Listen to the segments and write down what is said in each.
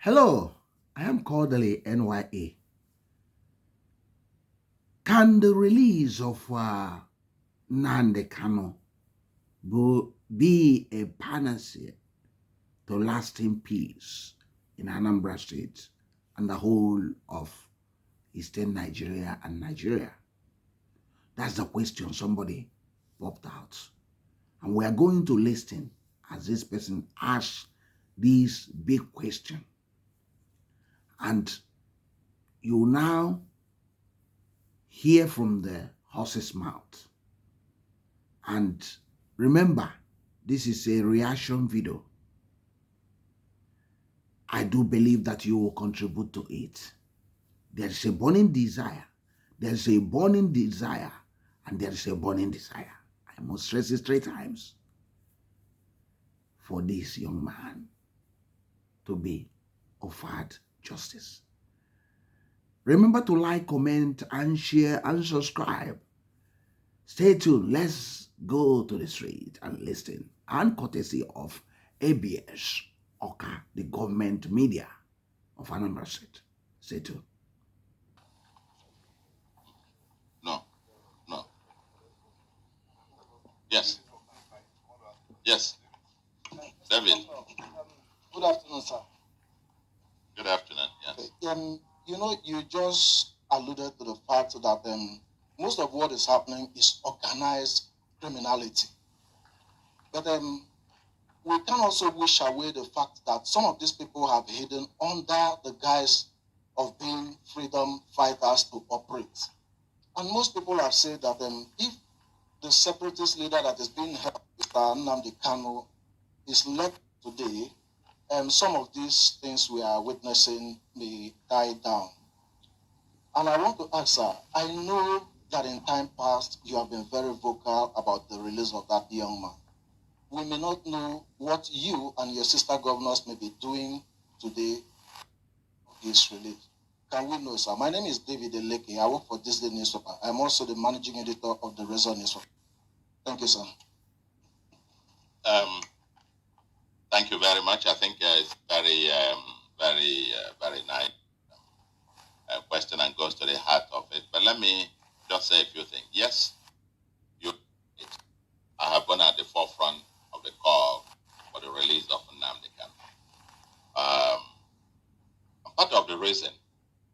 Hello, I am Kodili-nye. Can the release of Nnamdi Kanu be a panacea to lasting peace in Anambra State and the whole of Eastern Nigeria and Nigeria? That's the question somebody popped out. And we are going to listen as this person asks this big question. And you now hear from the horse's mouth. And remember, this is a reaction video. I do believe that you will contribute to it. There is a burning desire. There is a burning desire. And there is a burning desire. I must stress it 3 times. For this young man to be offered justice. Remember to like, comment, and share, and subscribe. Stay tuned. Let's go to the street and listen. And courtesy of ABS, Oka, the government media of Anambra State. Stay tuned. No. Yes. Yes. David. Good afternoon, sir. Good afternoon. Yes. You just alluded to the fact that most of what is happening is organized criminality. But we can also wish away the fact that some of these people have hidden under the guise of being freedom fighters to operate. And most people have said that if the separatist leader that is being held, Mr. Nnamdi Kanu, is left today, some of these things we are witnessing may die down. And I want to ask, sir, I know that in time past you have been very vocal about the release of that young man. We may not know what you and your sister governors may be doing today for his release. Can we know, sir? My name is David Eleke. I work for this day newspaper. I'm also the managing editor of the Razor newspaper. Thank you, sir. Thank you very much. I think it's very nice question and goes to the heart of it. But let me just say a few things. Yes, I have gone at the forefront of the call for the release of Nnamdi Kanu. Part of the reason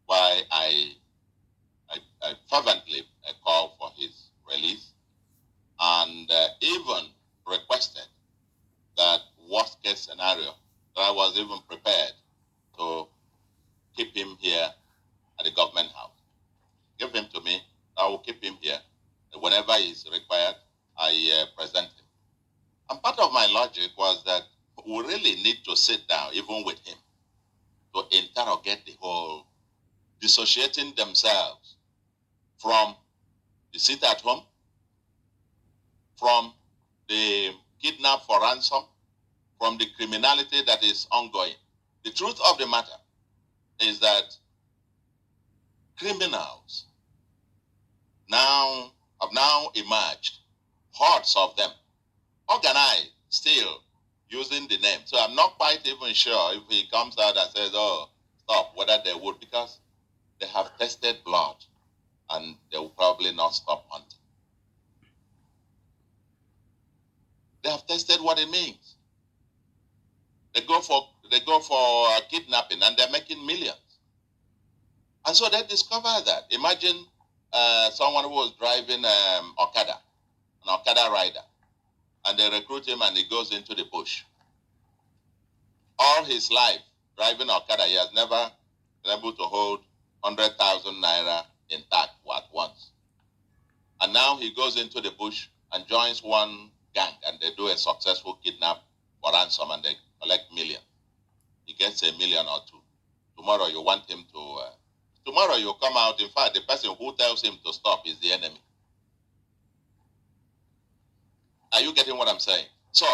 why I fervently call for his release and even requested that worst case scenario, that I was even prepared to keep him here at the government house. Give him to me, I will keep him here. Whenever is required, I present him. And part of my logic was that we really need to sit down, even with him, to interrogate the whole, dissociating themselves from the sit at home, from the kidnap for ransom, from the criminality that is ongoing. The truth of the matter is that criminals have now emerged, hordes of them, organized still using the name. So I'm not quite even sure if he comes out and says, oh, stop, whether they would, because they have tested blood and they will probably not stop hunting. They have tested what it means. They go for kidnapping and they're making millions. And so they discover that. Imagine someone who was driving an Okada rider, and they recruit him and he goes into the bush. All his life, driving Okada, he has never been able to hold 100,000 naira intact at once. And now he goes into the bush and joins one gang, and they do a successful kidnap for ransom, and they collect millions. He gets $1 million or two. Tomorrow you want him to... tomorrow you come out. In fact, the person who tells him to stop is the enemy. Are you getting what I'm saying? So,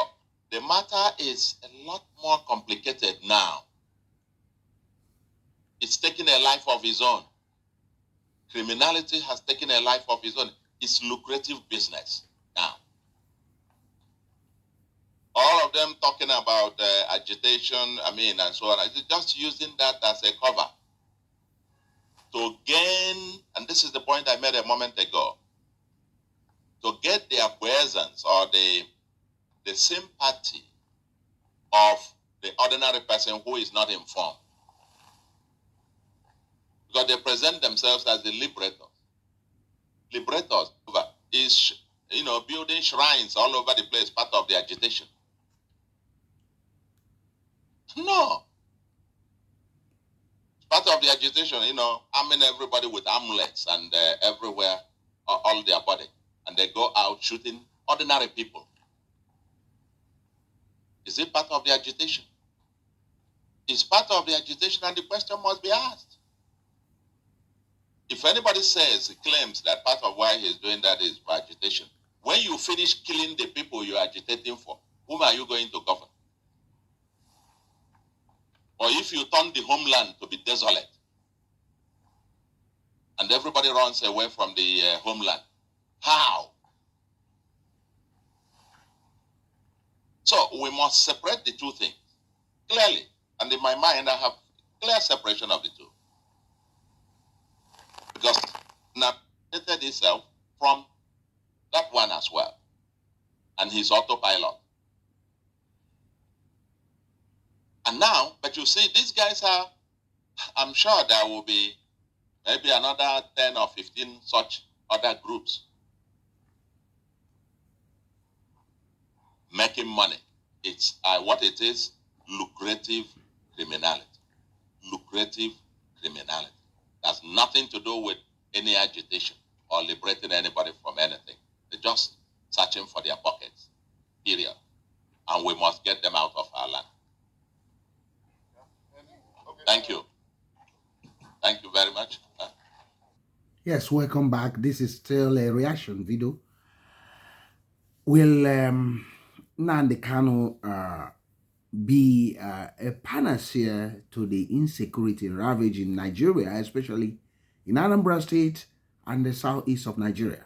the matter is a lot more complicated now. It's taking a life of its own. Criminality has taken a life of its own. It's lucrative business now. All of them talking about agitation, and so on. Just using that as a cover to gain, and this is the point I made a moment ago, to get the acquiescence or the sympathy of the ordinary person who is not informed. Because they present themselves as the liberators. Liberators is, building shrines all over the place, part of the agitation. No. Part of the agitation, arming everybody with amulets and everywhere, all their body. And they go out shooting ordinary people. Is it part of the agitation? It's part of the agitation, and the question must be asked. If anybody claims that part of why he's doing that is for agitation, when you finish killing the people you're agitating for, whom are you going to govern? Or if you turn the homeland to be desolate and everybody runs away from the homeland, how? So we must separate the two things clearly. And in my mind, I have clear separation of the two. Because now separated itself from that one as well. And his autopilot. And now, but you see, these guys I'm sure there will be maybe another 10 or 15 such other groups making money. It's what it is, lucrative criminality. Lucrative criminality. That's nothing to do with any agitation or liberating anybody from anything. They're just searching for their pockets, period. And we must get them out of our land. Thank you. Thank you very much. Yes, welcome back. This is still a reaction video. Will Nnamdi Kanu be a panacea to the insecurity ravaging Nigeria, especially in Anambra State and the southeast of Nigeria?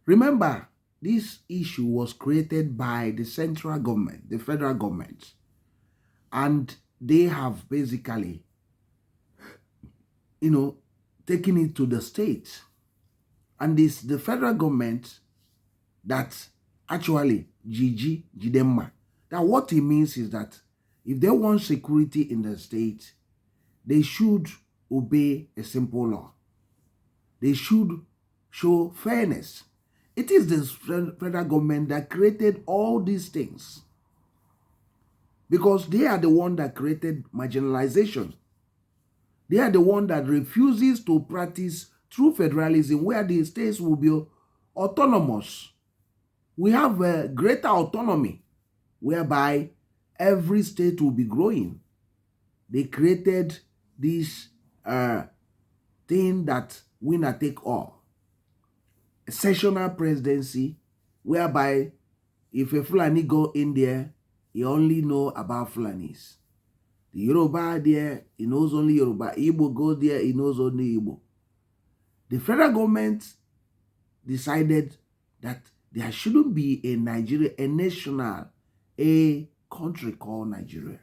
Remember, this issue was created by the central government, the federal government, and they have basically, taken it to the state. And it's the federal government that actually Jidemma. That what it means is that if they want security in the state, they should obey a simple law. They should show fairness. It is the federal government that created all these things, because they are the one that created marginalization. They are the one that refuses to practice true federalism, where the states will be autonomous. We have a greater autonomy, whereby every state will be growing. They created this thing that winner take all. A sessional presidency, whereby if a Fulani go in there, he only know about Fulanis. The Yoruba there, he knows only Yoruba. Igbo go there, he knows only Igbo. The federal government decided that there shouldn't be a Nigeria, a country called Nigeria.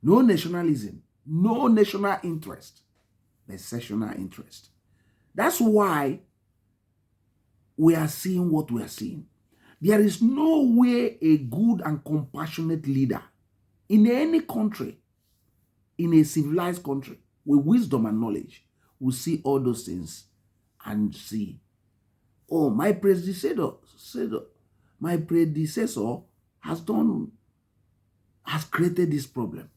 No nationalism, no national interest, but sectional interest. That's why we are seeing what we are seeing. There is no way a good and compassionate leader in any country, in a civilized country, with wisdom and knowledge, will see all those things and see, oh, my predecessor has created this problem.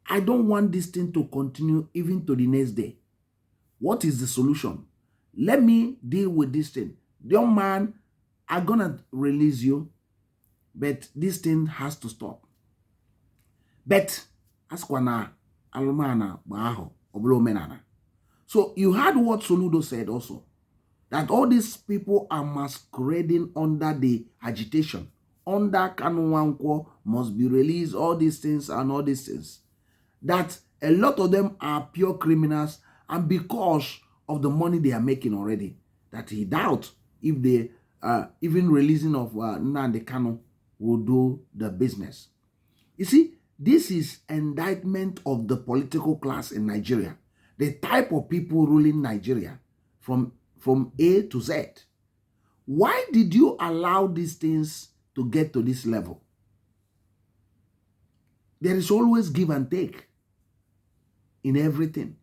I don't want this thing to continue even to the next day. What is the solution? Let me deal with this thing. Young man, I'm gonna release you, but this thing has to stop. But askwana alumana baho oblomenana. So you heard what Soludo said also, that all these people are masquerading under the agitation, under Kanu Nwankwo must be released, all these things and all these things. That a lot of them are pure criminals, and because of the money they are making already, that he doubts if they even releasing of Nnamdi Kanu will do the business. You see, this is indictment of the political class in Nigeria, the type of people ruling Nigeria from A to Z. Why did you allow these things to get to this level? There is always give and take in everything.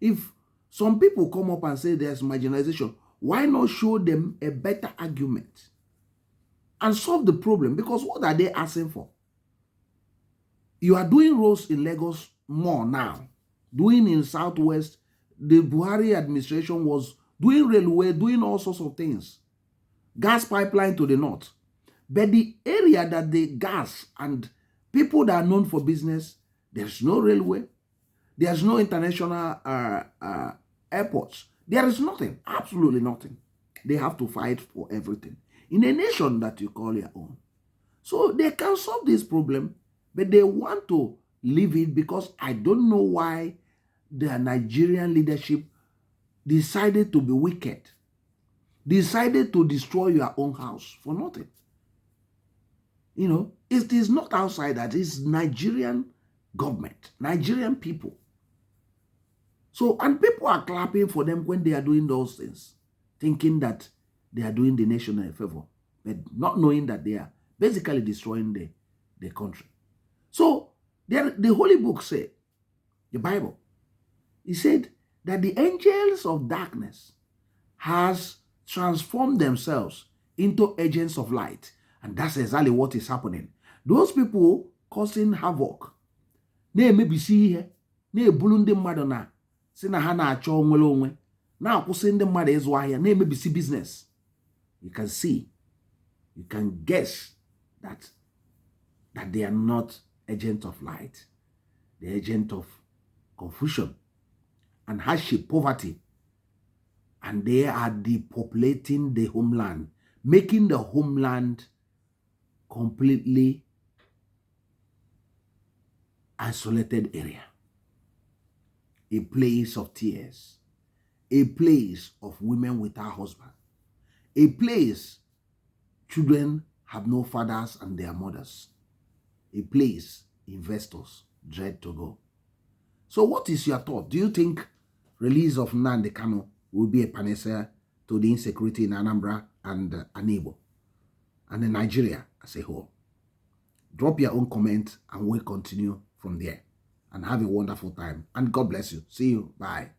If some people come up and say there's marginalization, why not show them a better argument and solve the problem? Because what are they asking for? You are doing roads in Lagos more now. Doing in Southwest, the Buhari administration was doing railway, doing all sorts of things. Gas pipeline to the north. But the area that the gas and people that are known for business, there's no railway. There's no international airports. There is nothing, absolutely nothing. They have to fight for everything in a nation that you call your own. So they can solve this problem, but they want to leave it because I don't know why the Nigerian leadership decided to be wicked, decided to destroy your own house for nothing. You know, it is not outside that, it's Nigerian government, Nigerian people. So, and people are clapping for them when they are doing those things, thinking that they are doing the nation a favor, but not knowing that they are basically destroying the country. So, the Holy Book said, the Bible, it said that the angels of darkness has transformed themselves into agents of light. And that's exactly what is happening. Those people causing havoc, they maybe see here, they bulunding madonna. Sina hana acho onwele onwe na akwụsị ndị mmadụ ịzụ ahịa na-emebisi business. You can see, you can guess that they are not agent of light, the agent of confusion and hardship, poverty, and they are depopulating the homeland, making the homeland completely isolated area. A place of tears, a place of women without husband, a place children have no fathers and their mothers, a place investors dread to go. So what is your thought? Do you think release of Nnamdi Kanu will be a panacea to the insecurity in Anambra and Anebo and in Nigeria as a whole? Drop your own comment and we'll continue from there. And have a wonderful time. And God bless you. See you. Bye.